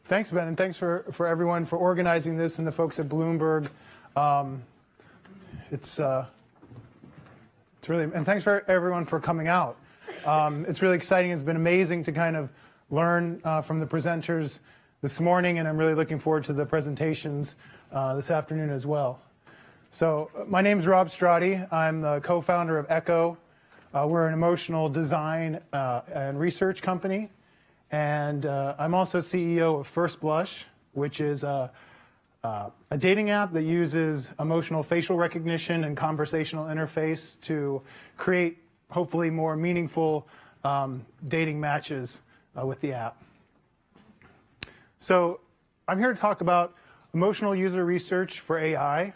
Thanks, Ben, and thanks for everyone for organizing this and the folks at Bloomberg. It's really, and thanks for everyone for coming out. It's really exciting. It's been amazing to kind of learn from the presenters this morning, and I'm really looking forward to the presentations this afternoon as well. So my name is Rob Strati. I'm the co-founder of ECHO. We're an emotional design and research company. And I'm also CEO of First Blush, which is a dating app that uses emotional facial recognition and conversational interface to create hopefully more meaningful dating matches with the app. So I'm here to talk about emotional user research for AI.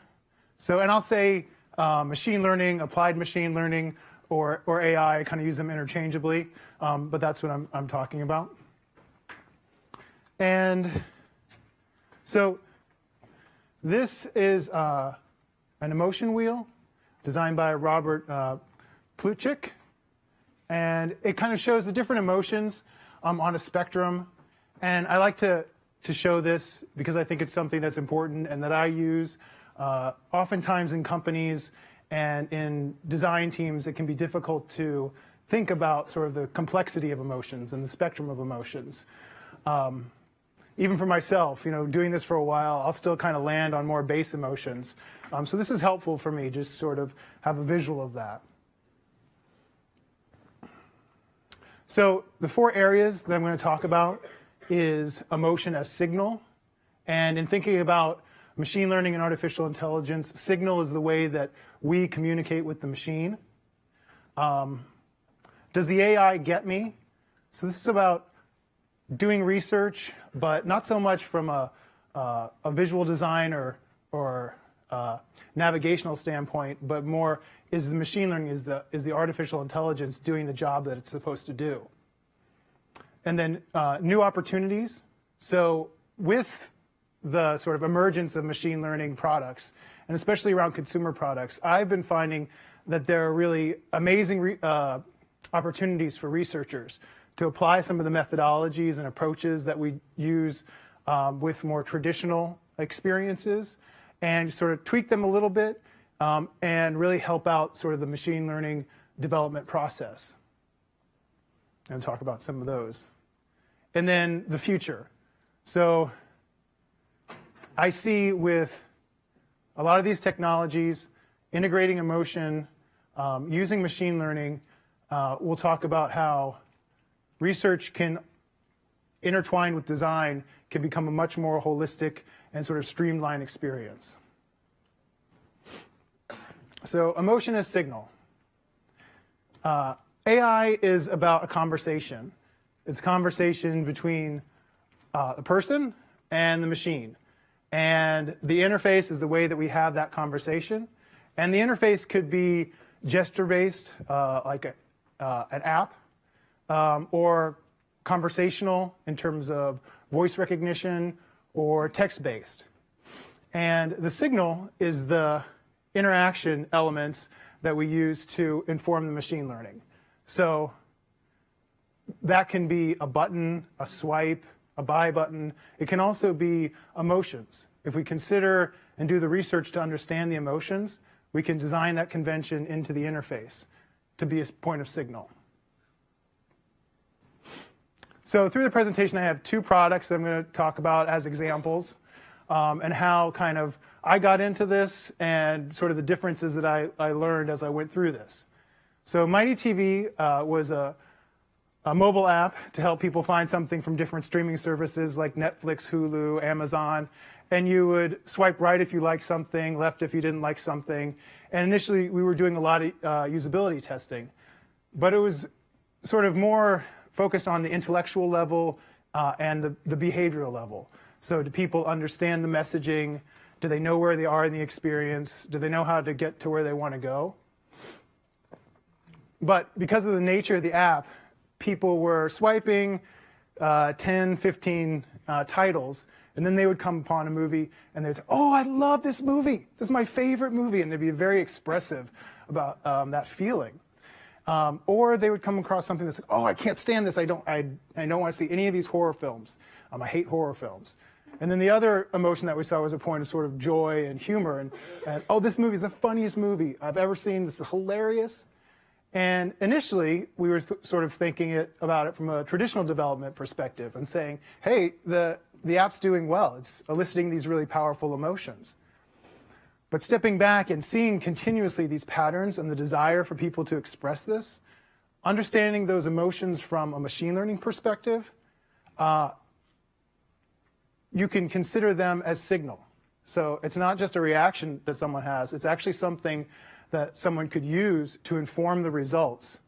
So, and I'll say machine learning, applied machine learning, or AI. I kind of use them interchangeably, but that's what I'm talking about. And so this is an emotion wheel designed by Robert Plutchik, and it kind of shows the different emotions on a spectrum. And I like to show this because I think it's something that's important and that I use oftentimes in companies and in design teams. It can be difficult to think about sort of the complexity of emotions and the spectrum of emotions. Even for myself, doing this for a while, I'll still kind of land on more base emotions. So this is helpful for me, just sort of have a visual of that. So the four areas that I'm going to talk about is emotion as signal. And in thinking about machine learning and artificial intelligence, signal is the way that we communicate with the machine. Does the AI get me? So this is about doing research, but not so much from a visual design or navigational standpoint, but more is the machine learning, is the artificial intelligence doing the job that it's supposed to do. And then new opportunities. So with the sort of emergence of machine learning products, and especially around consumer products, I've been finding that there are really amazing opportunities for researchers to apply some of the methodologies and approaches that we use with more traditional experiences and sort of tweak them a little bit and really help out sort of the machine learning development process. And talk about some of those. And then the future. So I see with a lot of these technologies, integrating emotion, using machine learning, we'll talk about how research can intertwine with design, can become a much more holistic and sort of streamlined experience. So emotion as signal. AI is about a conversation. It's a conversation between a person and the machine. And the interface is the way that we have that conversation. And the interface could be gesture-based, like an app, or conversational in terms of voice recognition, or text-based. And the signal is the interaction elements that we use to inform the machine learning. So that can be a button, a swipe, a buy button. It can also be emotions. If we consider and do the research to understand the emotions, we can design that convention into the interface to be a point of signal. So through the presentation, I have two products that I'm going to talk about as examples, and how kind of I got into this and sort of the differences that I learned as I went through this. So Mighty TV was a mobile app to help people find something from different streaming services like Netflix, Hulu, Amazon, and you would swipe right if you liked something, left if you didn't like something. And initially, we were doing a lot of usability testing, but it was sort of more focused on the intellectual level and the behavioral level. So do people understand the messaging? Do they know where they are in the experience? Do they know how to get to where they want to go? But because of the nature of the app, people were swiping 10, 15 titles, and then they would come upon a movie, and they'd say, oh, I love this movie. This is my favorite movie. And they'd be very expressive about that feeling. Or they would come across something that's like, oh, I can't stand this. I don't want to see any of these horror films. I hate horror films. And then the other emotion that we saw was a point of sort of joy and humor. And oh, this movie is the funniest movie I've ever seen. This is hilarious. And initially, we were sort of thinking about it from a traditional development perspective and saying, hey, the app's doing well. It's eliciting these really powerful emotions. But stepping back and seeing continuously these patterns and the desire for people to express this, understanding those emotions from a machine learning perspective, you can consider them as signal. So it's not just a reaction that someone has, it's actually something that someone could use to inform the results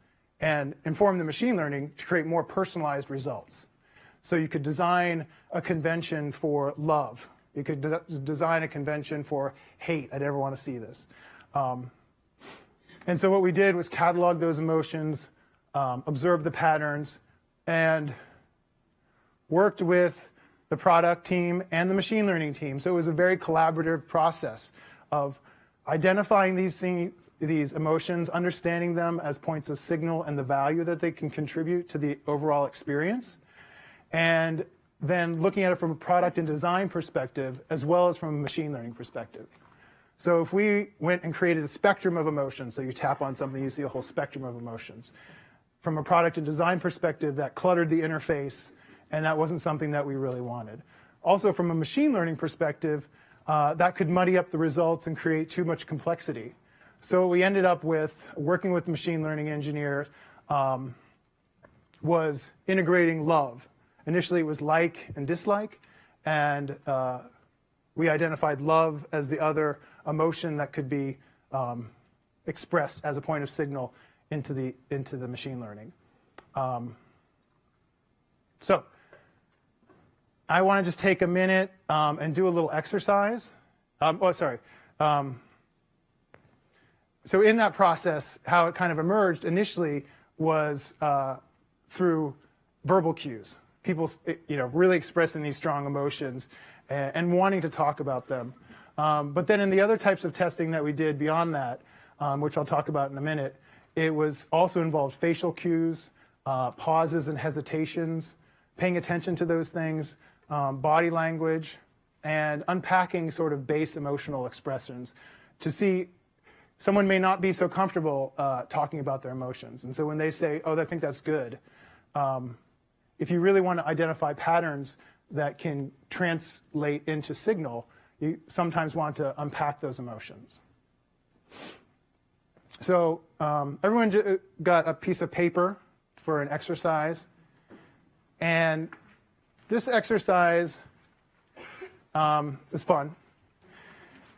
and inform the machine learning to create more personalized results. So you could design a convention for love. You could design a convention for hate. I never want to see this. And so what we did was catalog those emotions, observe the patterns, and worked with the product team and the machine learning team. So it was a very collaborative process of identifying these emotions, understanding them as points of signal and the value that they can contribute to the overall experience, and then looking at it from a product and design perspective as well as from a machine learning perspective. So if we went and created a spectrum of emotions, so you tap on something, you see a whole spectrum of emotions. From a product and design perspective, that cluttered the interface, and that wasn't something that we really wanted. Also, from a machine learning perspective, that could muddy up the results and create too much complexity. So what we ended up with, working with machine learning engineers, was integrating love. Initially, it was like and dislike, and we identified love as the other emotion that could be expressed as a point of signal into the machine learning. So I want to just take a minute and do a little exercise. So in that process, how it kind of emerged initially was through verbal cues. People, really expressing these strong emotions and wanting to talk about them. But then in the other types of testing that we did beyond that, which I'll talk about in a minute, it was also involved facial cues, pauses and hesitations, paying attention to those things, body language, and unpacking sort of base emotional expressions to see someone may not be so comfortable talking about their emotions. And so when they say, oh, I think that's good, if you really want to identify patterns that can translate into signal, you sometimes want to unpack those emotions. So everyone got a piece of paper for an exercise. And this exercise is fun.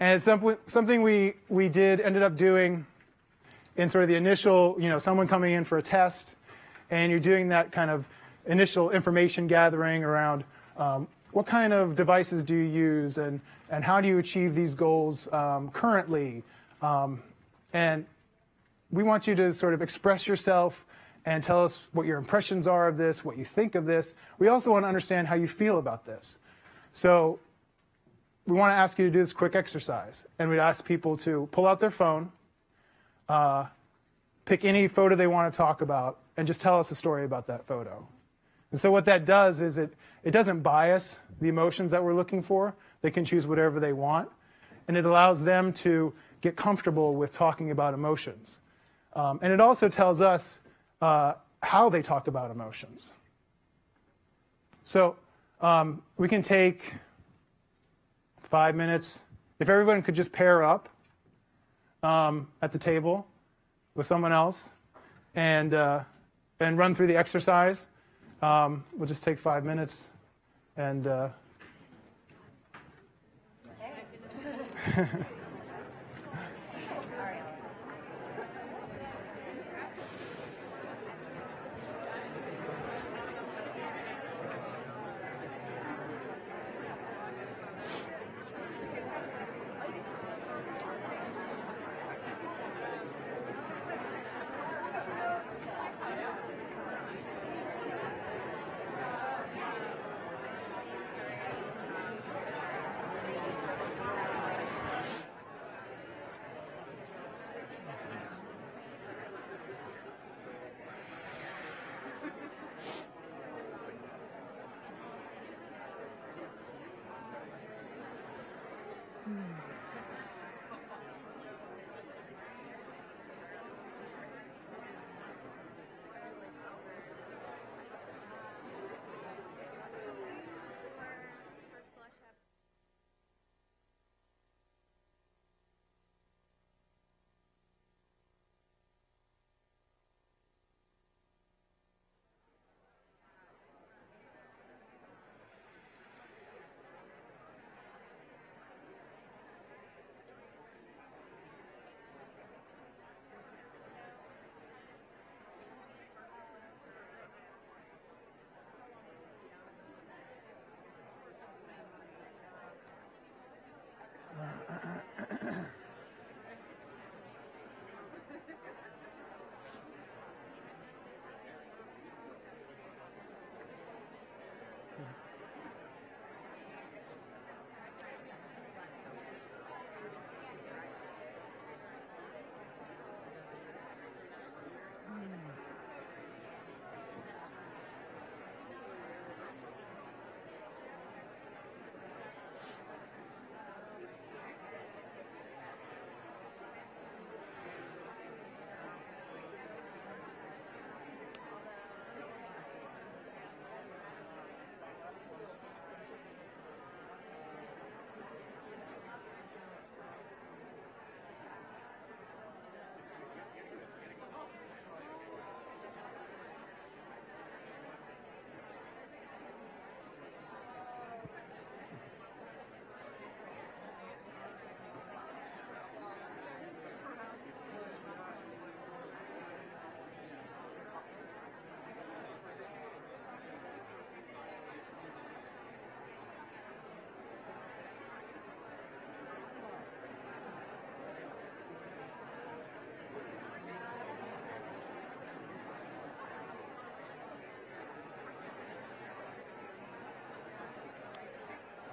And it's something we ended up doing in sort of the initial, someone coming in for a test, and you're doing that kind of initial information gathering around what kind of devices do you use and how do you achieve these goals currently. And we want you to sort of express yourself and tell us what your impressions are of this, what you think of this. We also want to understand how you feel about this. So we want to ask you to do this quick exercise. And we'd ask people to pull out their phone, pick any photo they want to talk about, and just tell us a story about that photo. And so what that does is it doesn't bias the emotions that we're looking for. They can choose whatever they want. And it allows them to get comfortable with talking about emotions. And it also tells us how they talk about emotions. So we can take 5 minutes. If everyone could just pair up at the table with someone else and run through the exercise. We'll just take 5 minutes and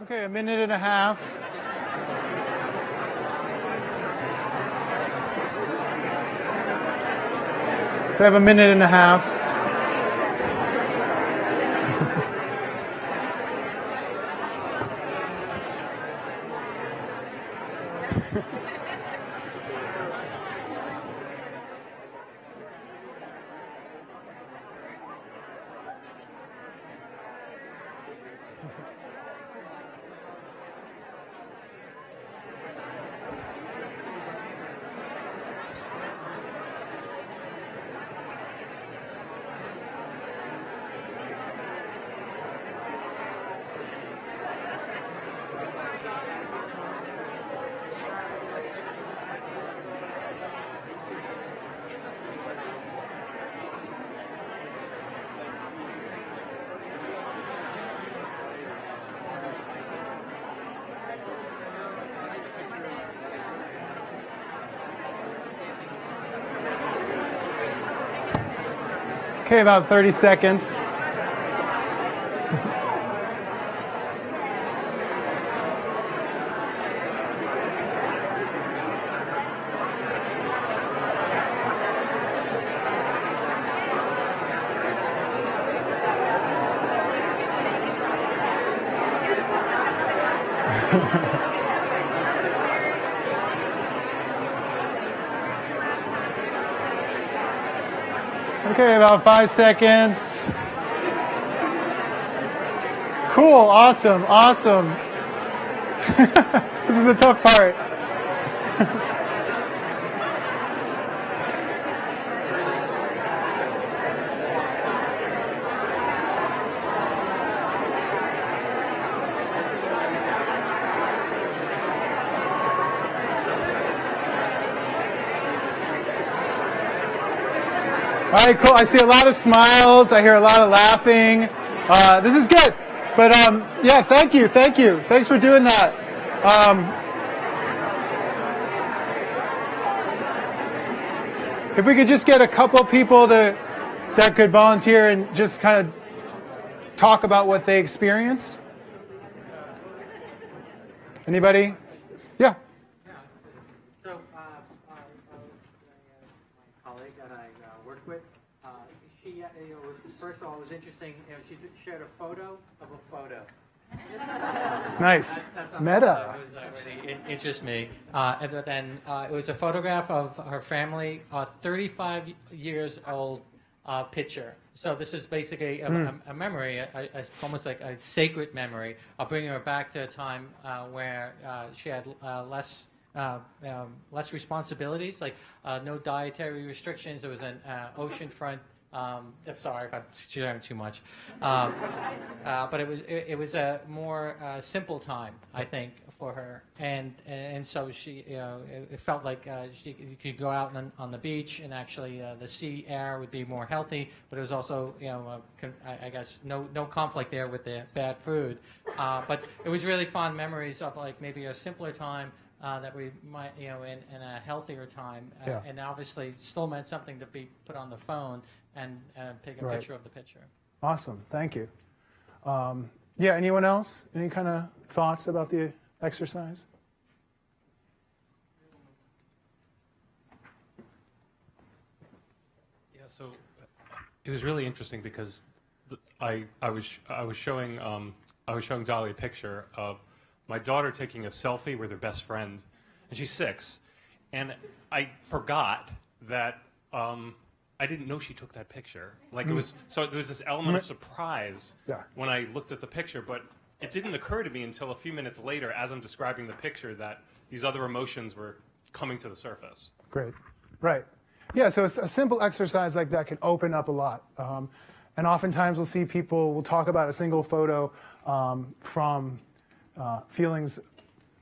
Okay, a minute and a half. So I have a minute and a half. Okay, about 30 seconds. Okay, about 5 seconds. Cool, awesome, awesome. This is the tough part. All right, cool. I see a lot of smiles. I hear a lot of laughing. This is good. But yeah, thank you. Thanks for doing that. If we could just get a couple people that could volunteer and just kind of talk about what they experienced. Anybody? Yeah. So, my colleague that I work with, she, first of all, it was interesting. She shared a photo of a photo. Nice. That's Meta. It was really interests me. And then it was a photograph of her family, 35 years old picture. So this is basically a memory, almost like a sacred memory of bringing her back to a time where she had less responsibilities, like no dietary restrictions. There was an oceanfront. I'm sorry if I'm sharing too much, but it was a more simple time, I think, for her, and so she, it felt like you could go out on the beach, and actually the sea air would be more healthy, but it was also, I guess no conflict there with the bad food, but it was really fond memories of like maybe a simpler time. That we might, in a healthier time, Yeah. and obviously still meant something to be put on the phone and take a Right. picture of the picture. Awesome. Thank you. Yeah, anyone else? Any kind of thoughts about the exercise? Yeah, so it was really interesting because I was showing Dolly a picture of my daughter taking a selfie with her best friend, and she's 6, and I forgot that I didn't know she took that picture. Like it was, so there was this element of surprise when I looked at the picture, but it didn't occur to me until a few minutes later, as I'm describing the picture, that these other emotions were coming to the surface. Great. Right. Yeah, so a simple exercise like that can open up a lot. And oftentimes we'll see people will talk about a single photo from feelings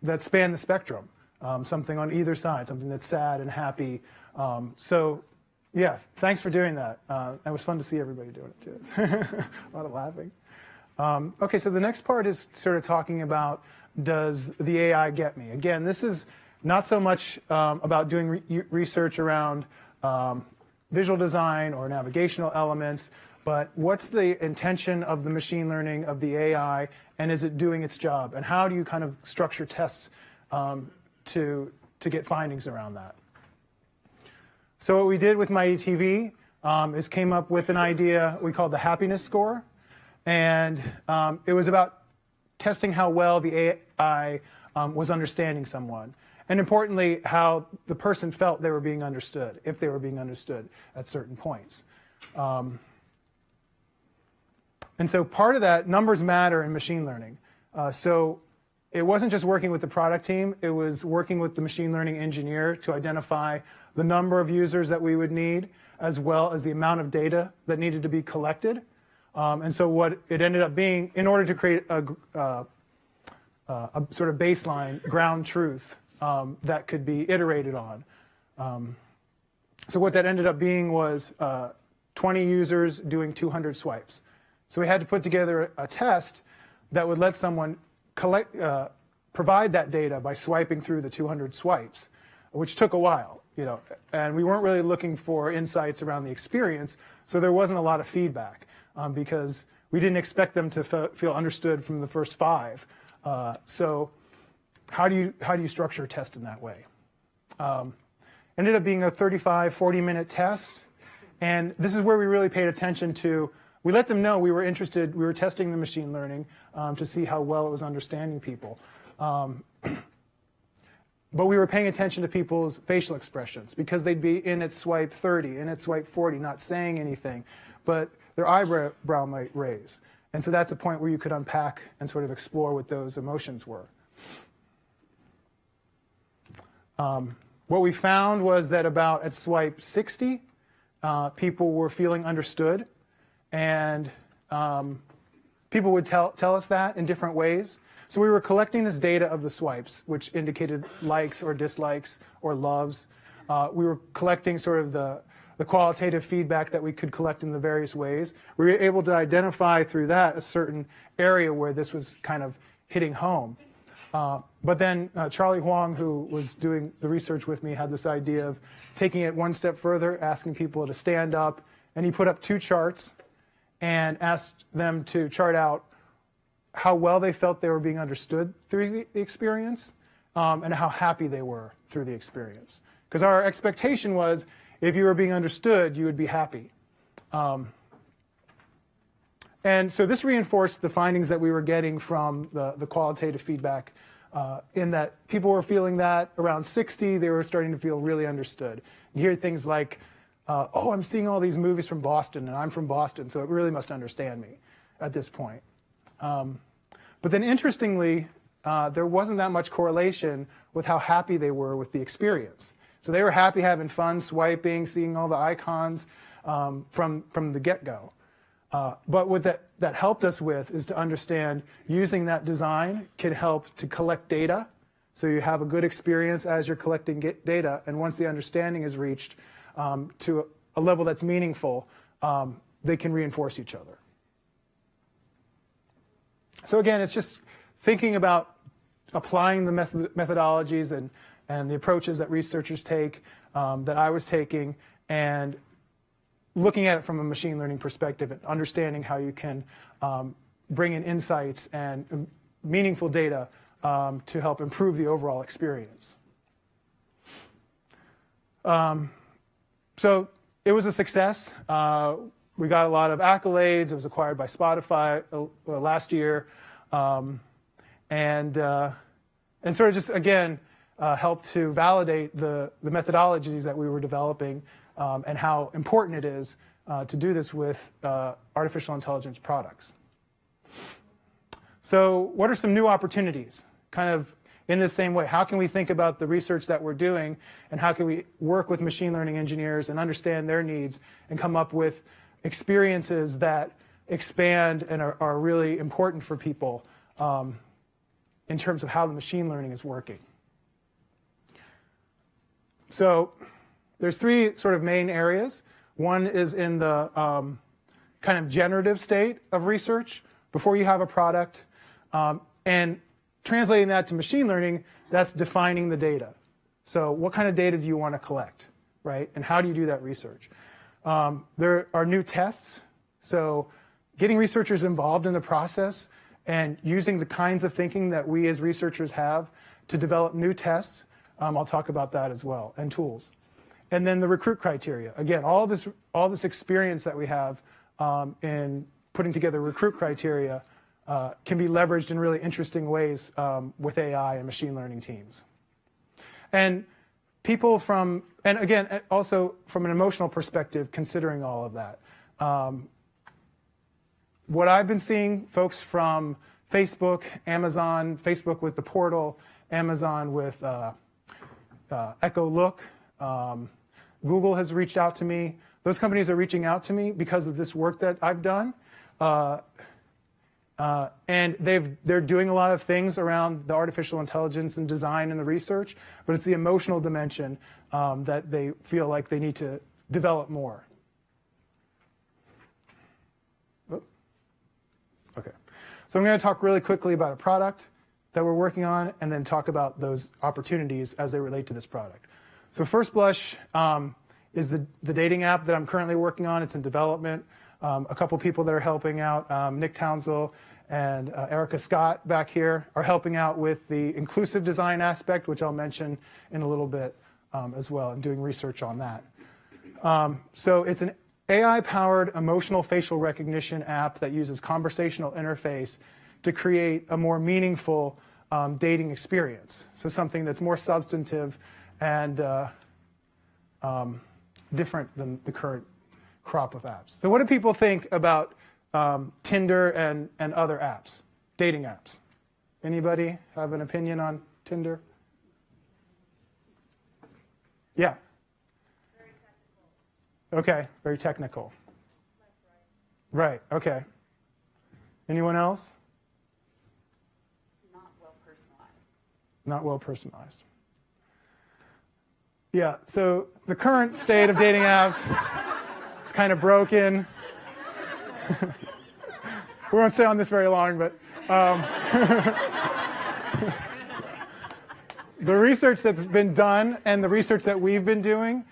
that span the spectrum, something on either side, something that's sad and happy. So, yeah, thanks for doing that. It was fun to see everybody doing it too. A lot of laughing. Okay, so the next part is sort of talking about, does the AI get me? Again, this is not so much about doing research around visual design or navigational elements. but what's the intention of the machine learning, of the AI, and is it doing its job? And how do you kind of structure tests to get findings around that? So what we did with Mighty TV is came up with an idea we called the happiness score. And it was about testing how well the AI was understanding someone. And importantly, how the person felt they were being understood, if they were being understood at certain points. And so part of that, numbers matter in machine learning. So it wasn't just working with the product team, it was working with the machine learning engineer to identify the number of users that we would need, as well as the amount of data that needed to be collected. And so what it ended up being, in order to create a sort of baseline ground truth that could be iterated on. So what that ended up being was 20 users doing 200 swipes. So we had to put together a test that would let someone provide that data by swiping through the 200 swipes, which took a while, and we weren't really looking for insights around the experience, so there wasn't a lot of feedback because we didn't expect them to feel understood from the first 5. So how do you structure a test in that way? Ended up being a 40-minute test, and this is where we really paid attention to. We let them know we were interested. We were testing the machine learning to see how well it was understanding people. But we were paying attention to people's facial expressions because they'd be in at swipe 30, in at swipe 40, not saying anything, but their eyebrow might raise. And so that's a point where you could unpack and sort of explore what those emotions were. What we found was that about at swipe 60, people were feeling understood. And people would tell us that in different ways. So we were collecting this data of the swipes, which indicated likes or dislikes or loves. We were collecting sort of the qualitative feedback that we could collect in the various ways. We were able to identify through that a certain area where this was kind of hitting home. But then Charlie Huang, who was doing the research with me, had this idea of taking it one step further, asking people to stand up, and he put up 2 charts and asked them to chart out how well they felt they were being understood through the experience and how happy they were through the experience. Because our expectation was if you were being understood, you would be happy. And so this reinforced the findings that we were getting from the qualitative feedback in that people were feeling that around 60, they were starting to feel really understood. You hear things like, oh, I'm seeing all these movies from Boston, and I'm from Boston, so it really must understand me at this point. But then interestingly, there wasn't that much correlation with how happy they were with the experience. So they were happy having fun, swiping, seeing all the icons from the get-go. But what that helped us with is to understand using that design can help to collect data, so you have a good experience as you're collecting data, and once the understanding is reached, to a level that's meaningful, they can reinforce each other. So again, it's just thinking about applying the methodologies and the approaches that researchers take, that I was taking, and looking at it from a machine learning perspective and understanding how you can bring in insights and meaningful data to help improve the overall experience. So it was a success. We got a lot of accolades. It was acquired by Spotify last year. And sort of just, again, helped to validate the methodologies that we were developing and how important it is to do this with artificial intelligence products. So what are some new opportunities? Kind of in the same way, how can we think about the research that we're doing, and how can we work with machine learning engineers and understand their needs and come up with experiences that expand and are really important for people in terms of how the machine learning is working. So there's 3 sort of main areas. One is in the kind of generative state of research before you have a product, and translating that to machine learning, that's defining the data. So what kind of data do you want to collect, right? And how do you do that research? There are new tests. So getting researchers involved in the process and using the kinds of thinking that we as researchers have to develop new tests, I'll talk about that as well, and tools. And then the recruit criteria. Again, all this experience that we have in putting together recruit criteria can be leveraged in really interesting ways with AI and machine learning teams. And people and again, also from an emotional perspective, considering all of that. What I've been seeing, folks from Facebook, Amazon, Facebook with the portal, Amazon with Echo Look, Google has reached out to me. Those companies are reaching out to me because of this work that I've done. And they're doing a lot of things around the artificial intelligence and design and the research, but it's the emotional dimension that they feel like they need to develop more. Okay, so I'm going to talk really quickly about a product that we're working on and then talk about those opportunities as they relate to this product. So First Blush is the dating app that I'm currently working on. It's in development. A couple people that are helping out, Nick Townsell and Erica Scott back here, are helping out with the inclusive design aspect, which I'll mention in a little bit as well, and doing research on that. So it's an AI-powered emotional facial recognition app that uses conversational interface to create a more meaningful dating experience. So something that's more substantive and different than the current crop of apps. So what do people think about Tinder and other apps, dating apps? Anybody have an opinion on Tinder? Yeah. Very technical. Okay, very technical. Right, okay. Anyone else? Not well personalized. Not well personalized. Yeah, so the current state of dating apps is kind of broken. We won't stay on this very long, but the research that's been done and the research that we've been doing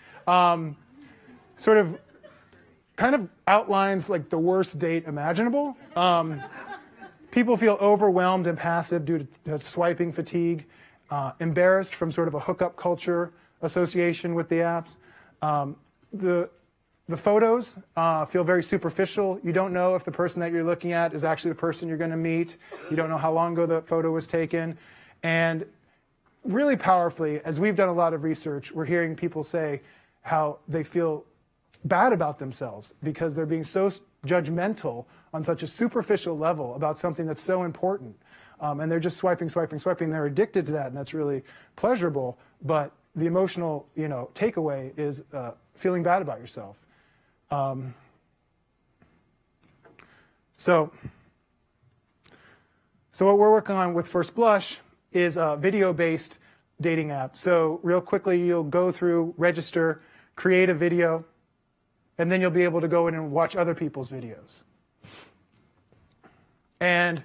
sort of kind of outlines like the worst date imaginable. People feel overwhelmed and passive due to swiping fatigue, embarrassed from sort of a hookup culture association with the apps. The photos feel very superficial. You don't know if the person that you're looking at is actually the person you're going to meet. You don't know how long ago the photo was taken. And really powerfully, as we've done a lot of research, we're hearing people say how they feel bad about themselves because they're being so judgmental on such a superficial level about something that's so important. And they're just swiping. They're addicted to that, and that's really pleasurable. But the emotional, takeaway is feeling bad about yourself. So what we're working on with First Blush is a video-based dating app. So real quickly, you'll go through, register, create a video, and then you'll be able to go in and watch other people's videos. And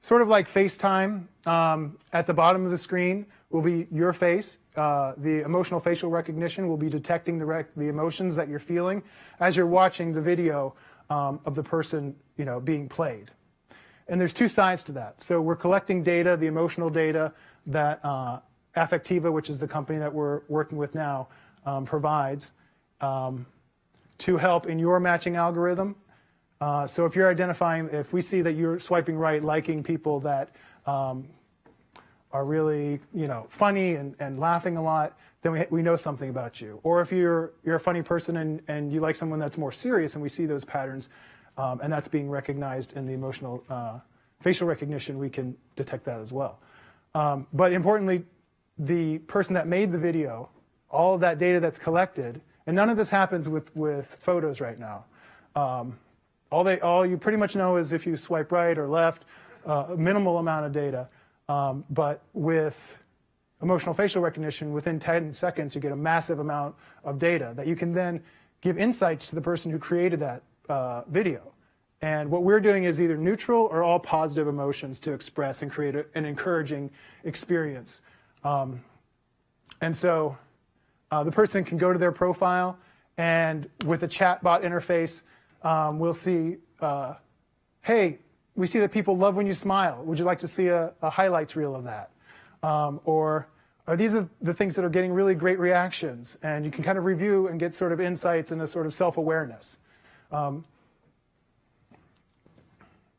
sort of like FaceTime, at the bottom of the screen will be your face. The emotional facial recognition will be detecting the emotions that you're feeling as you're watching the video of the person being played. And there's two sides to that. So we're collecting data, the emotional data that Affectiva, which is the company that we're working with now, provides to help in your matching algorithm. So if you're identifying, if we see that you're swiping right, liking people that are really, funny and laughing a lot, then we know something about you. Or if you're a funny person and you like someone that's more serious, and we see those patterns, and that's being recognized in the emotional facial recognition, we can detect that as well. But importantly, the person that made the video, all of that data that's collected, and none of this happens with photos right now. All you pretty much know is if you swipe right or left, a minimal amount of data. But with emotional facial recognition, within 10 seconds, you get a massive amount of data that you can then give insights to the person who created that video. And what we're doing is either neutral or all positive emotions to express and create an encouraging experience. And so the person can go to their profile, and with a chatbot interface, we'll see, hey, we see that people love when you smile. Would you like to see a highlights reel of that? Or are these the things that are getting really great reactions? And you can kind of review and get sort of insights and a sort of self-awareness.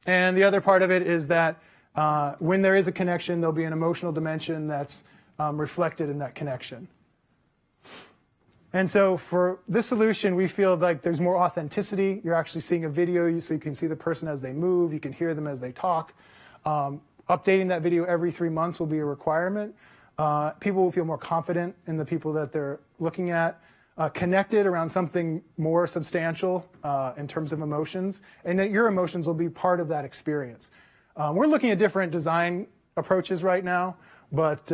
And the other part of it is that when there is a connection, there'll be an emotional dimension that's reflected in that connection. And so for this solution, we feel like there's more authenticity. You're actually seeing a video, so you can see the person as they move. You can hear them as they talk. Updating that video every 3 months will be a requirement. People will feel more confident in the people that they're looking at, connected around something more substantial in terms of emotions, and that your emotions will be part of that experience. We're looking at different design approaches right now, but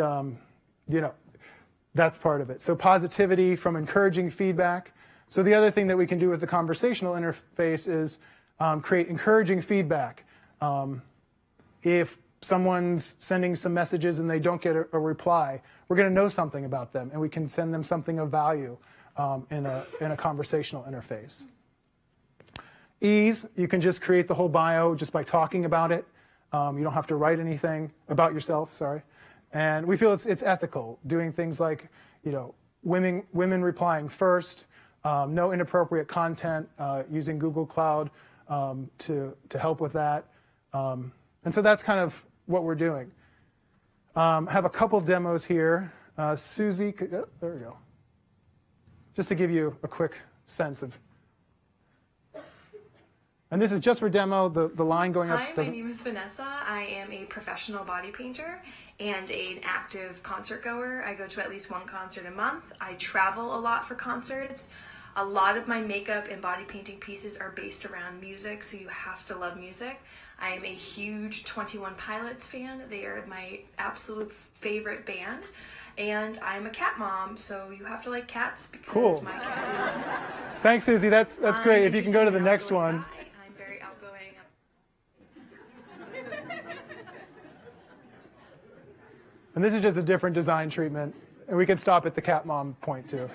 that's part of it. So positivity from encouraging feedback. So the other thing that we can do with the conversational interface is create encouraging feedback. If someone's sending some messages and they don't get a reply, we're going to know something about them, and we can send them something of value in a conversational interface. Ease, you can just create the whole bio just by talking about it. You don't have to write anything about yourself, sorry. And we feel it's ethical, doing things like, women replying first, no inappropriate content, using Google Cloud to help with that. And so that's kind of what we're doing. Have a couple demos here. Susie, there we go. Just to give you a quick sense of. And this is just for demo, the line going up. Hi, my name is Vanessa. I am a professional body painter and an active concert goer. I go to at least one concert a month. I travel a lot for concerts. A lot of my makeup and body painting pieces are based around music, so you have to love music. I am a huge 21 Pilots fan. They are my absolute favorite band. And I'm a cat mom, so you have to like cats because cool. My cat is. Thanks, Susie. That's great. If you can go to the next one. I'm very outgoing. And this is just a different design treatment. And we can stop at the cat mom point, too.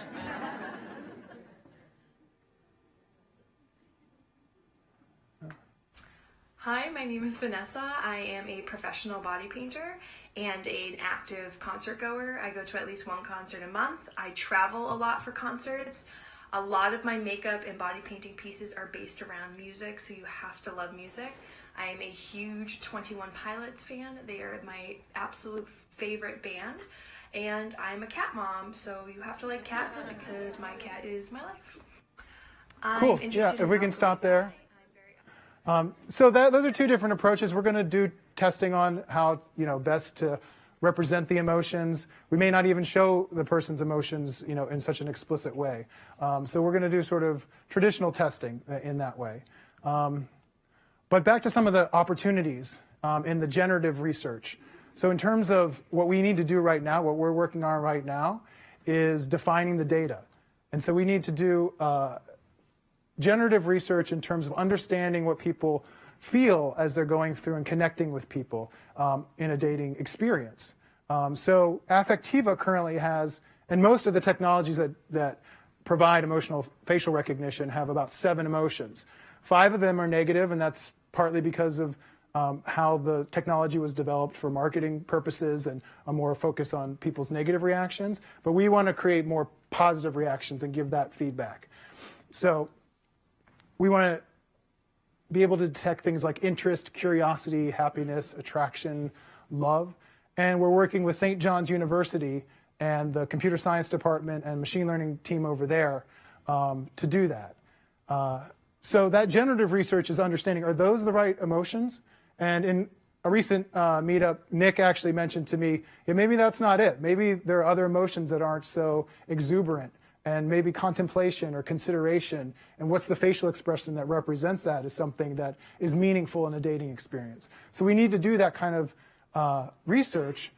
Hi, my name is Vanessa. I am a professional body painter and an active concert goer. I go to at least one concert a month. I travel a lot for concerts. A lot of my makeup and body painting pieces are based around music, so you have to love music. I am a huge 21 Pilots fan. They are my absolute favorite band. And I'm a cat mom, so you have to like cats because my cat is my life. Cool. Yeah, if we can stop there. So those are two different approaches. We're going to do testing on how best to represent the emotions. We may not even show the person's emotions in such an explicit way. So we're going to do sort of traditional testing in that way. But back to some of the opportunities in the generative research. So in terms of what we need to do right now, what we're working on right now is defining the data. And so we need to do generative research in terms of understanding what people feel as they're going through and connecting with people in a dating experience. So Affectiva currently has, and most of the technologies that provide emotional facial recognition have about 7 emotions. 5 of them are negative, and that's partly because of how the technology was developed for marketing purposes and a more focus on people's negative reactions. But we want to create more positive reactions and give that feedback. So we want to be able to detect things like interest, curiosity, happiness, attraction, love. And we're working with St. John's University and the computer science department and machine learning team over there to do that. So that generative research is understanding, are those the right emotions? And in a recent meetup, Nick actually mentioned to me, yeah, maybe that's not it. Maybe there are other emotions that aren't so exuberant. And maybe contemplation or consideration, and what's the facial expression that represents that is something that is meaningful in a dating experience. So we need to do that kind of research,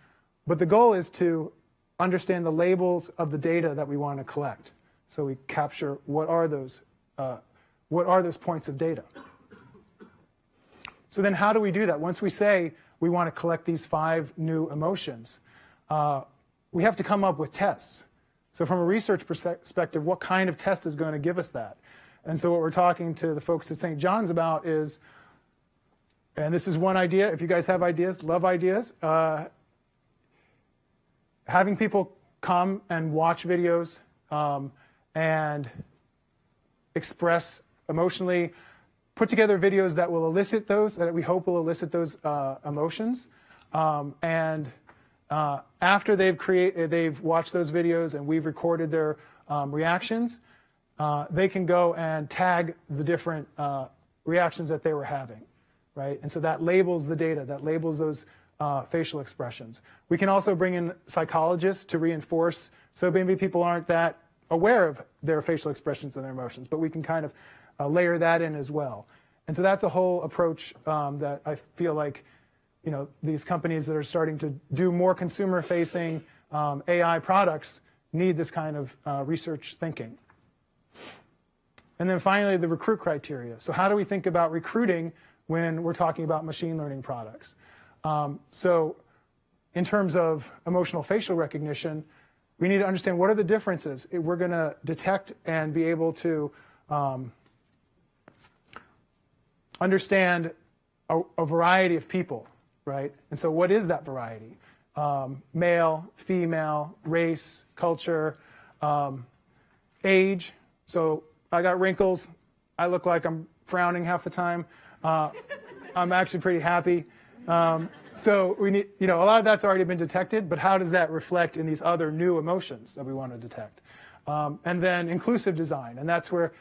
but the goal is to understand the labels of the data that we want to collect. So we capture what are those points of data. So then how do we do that? Once we say we want to collect these 5 new emotions, we have to come up with tests. So from a research perspective, what kind of test is going to give us that? And so what we're talking to the folks at St. John's about is, and this is one idea, if you guys have ideas, love ideas, having people come and watch videos and express emotionally, put together videos that will elicit those, that we hope will elicit those emotions. After they've watched those videos and we've recorded their reactions, they can go and tag the different reactions that they were having, right? And so that labels the data, that labels those facial expressions. We can also bring in psychologists to reinforce, so maybe people aren't that aware of their facial expressions and their emotions, but we can kind of layer that in as well. And so that's a whole approach that I feel like, you know, these companies that are starting to do more consumer-facing AI products need this kind of research thinking. And then finally, the recruit criteria. So how do we think about recruiting when we're talking about machine learning products? So in terms of emotional facial recognition, we need to understand what are the differences. We're going to detect and be able to understand a variety of people, right? And so what is that variety? Male, female, race, culture, age. So I got wrinkles. I look like I'm frowning half the time. I'm actually pretty happy. So we need, you know, a lot of that's already been detected, but how does that reflect in these other new emotions that we want to detect? And then inclusive design, and that's where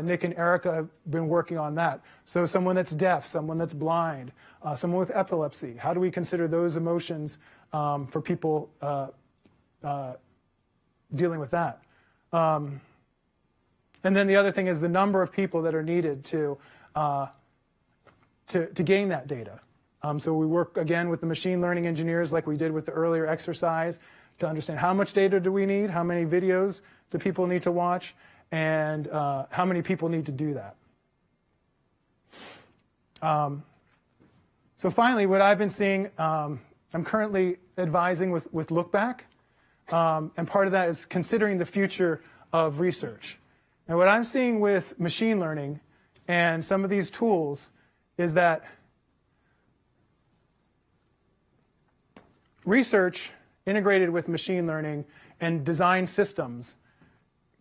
Nick and Erica have been working on that. So someone that's deaf, someone that's blind, someone with epilepsy, how do we consider those emotions for people dealing with that? And then the other thing is the number of people that are needed to gain that data. So we work, again, with the machine learning engineers like we did with the earlier exercise to understand how much data do we need, how many videos do people need to watch, and how many people need to do that. So finally, what I've been seeing, I'm currently advising with Look Back, and part of that is considering the future of research. And what I'm seeing with machine learning and some of these tools is that research integrated with machine learning and design systems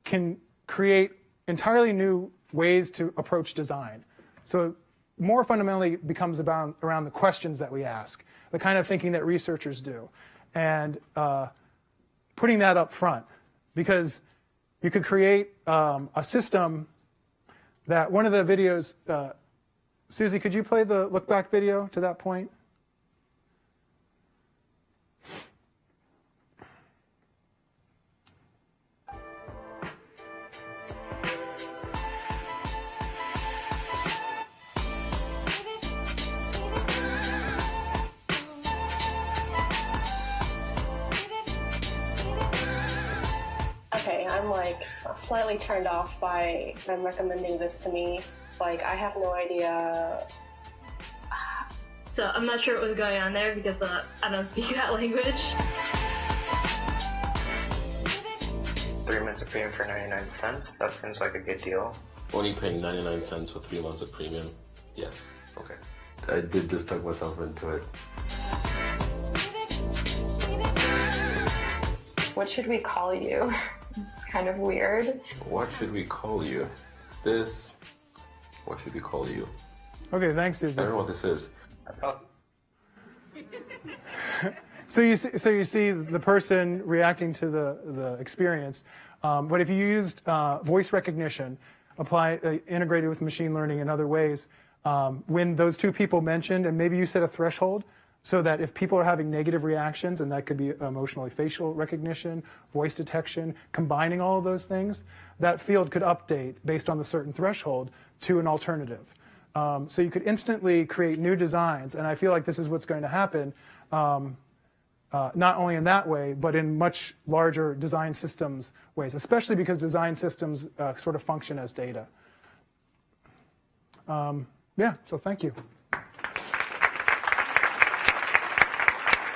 can create entirely new ways to approach design. So more fundamentally becomes around the questions that we ask, the kind of thinking that researchers do, and putting that up front. Because you could create a system that one of the videos, Susie, could you play the look back video to that point? Okay, I'm like slightly turned off by them recommending this to me. Like, I have no idea. So I'm not sure what was going on there because I don't speak that language. 3 months of premium for 99 cents. That seems like a good deal. Only paying 99 cents for 3 months of premium. Yes. Okay. I did just talk myself into it. What should we call you? It's kind of weird. What should we call you? Is this... What should we call you? Okay, thanks, Susie. I don't know what this is. So you see the person reacting to the experience. But if you used voice recognition, integrated with machine learning in other ways, when those two people mentioned, and maybe you set a threshold, so that if people are having negative reactions, and that could be emotionally facial recognition, voice detection, combining all of those things, that field could update based on the certain threshold to an alternative. So you could instantly create new designs, and I feel like this is what's going to happen, not only in that way, but in much larger design systems ways, especially because design systems sort of function as data. Yeah, so thank you.